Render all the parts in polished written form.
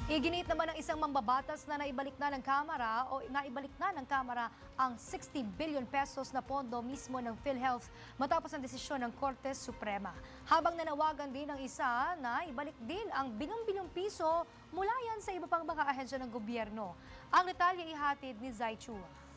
Iginit naman ng isang mambabatas na naibalik na ng Kamara ang 60 billion pesos na pondo mismo ng PhilHealth matapos ang desisyon ng Korte Suprema. Habang nanawagan din ng isa na ibalik din ang bilyong-bilyong piso mula yan sa iba pang mga ahensya ng gobyerno. Ang detalye ihatid ni Zai Chua.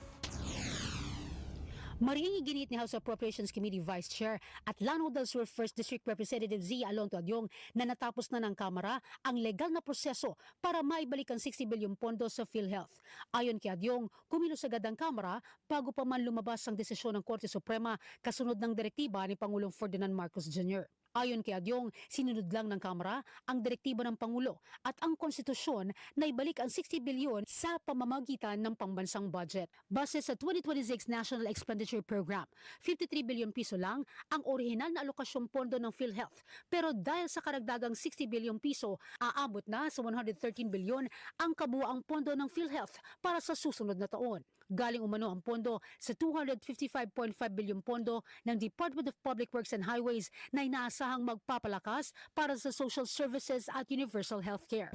Mariing iginit ni House Appropriations Committee Vice Chair at Lanao del Sur 1st District Representative Zia Alonto Adyong na natapos na ng Kamara ang legal na proseso para maibalik ang 60 bilyong pondo sa PhilHealth. Ayon kay Adyong, kumilos agad ang Kamara bago pa man lumabas ang desisyon ng Korte Suprema kasunod ng direktiba ni Pangulong Ferdinand Marcos Jr. Ayon kay Adyong, sinunod lang ng Kamara ang direktiba ng Pangulo at ang konstitusyon na ibalik ang 60 bilyon sa pamamagitan ng pambansang budget. Base sa 2026 National Expenditure Program, 53 bilyon piso lang ang orihinal na alokasyong pondo ng PhilHealth. Pero dahil sa karagdagang 60 bilyong piso, aabot na sa 113 bilyon ang kabuuang pondo ng PhilHealth para sa susunod na taon. Galing umano ang pondo sa 255.5 bilyong pondo ng Department of Public Works and Highways na inaasahang magpapalakas para sa social services at universal healthcare.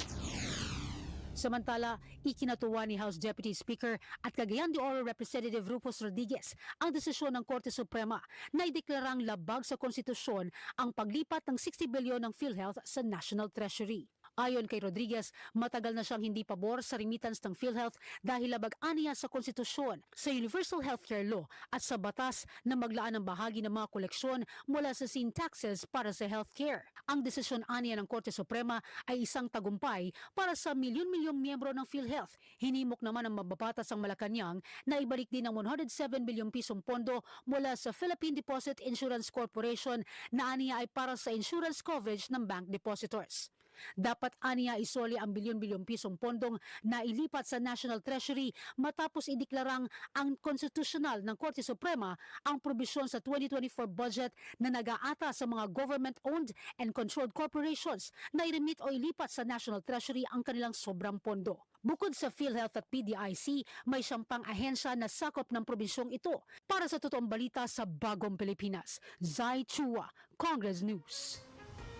Samantala, ikinatuwa ni House Deputy Speaker at Cagayan de Oro Representative Rufus Rodriguez ang desisyon ng Korte Suprema na ideklarang labag sa konstitusyon ang paglipat ng 60 bilyon ng PhilHealth sa National Treasury. Ayon kay Rodriguez, matagal na siyang hindi pabor sa remittance ng PhilHealth dahil labag-aniya sa konstitusyon, sa Universal Healthcare Law at sa batas na maglaan ng bahagi ng mga koleksyon mula sa sin taxes para sa healthcare. Ang desisyon aniya ng Korte Suprema ay isang tagumpay para sa milyon-milyong miyembro ng PhilHealth. Hinimok naman ng mababatas ang Malacanang na ibalik din ang 107 bilyong pisong pondo mula sa Philippine Deposit Insurance Corporation na aniya ay para sa insurance coverage ng bank depositors. Dapat aniya isoli ang bilyon-bilyong pisong pondong na ilipat sa National Treasury matapos ideklarang ang konstitusyonal ng Korte Suprema ang probisyon sa 2024 budget na nag-aata sa mga government-owned and controlled corporations na i-remit o ilipat sa National Treasury ang kanilang sobrang pondo. Bukod sa PhilHealth at PDIC, may siyang pang ahensya na sakop ng probinsyong ito. Para sa totoong balita sa Bagong Pilipinas, Zai Chua, Congress News.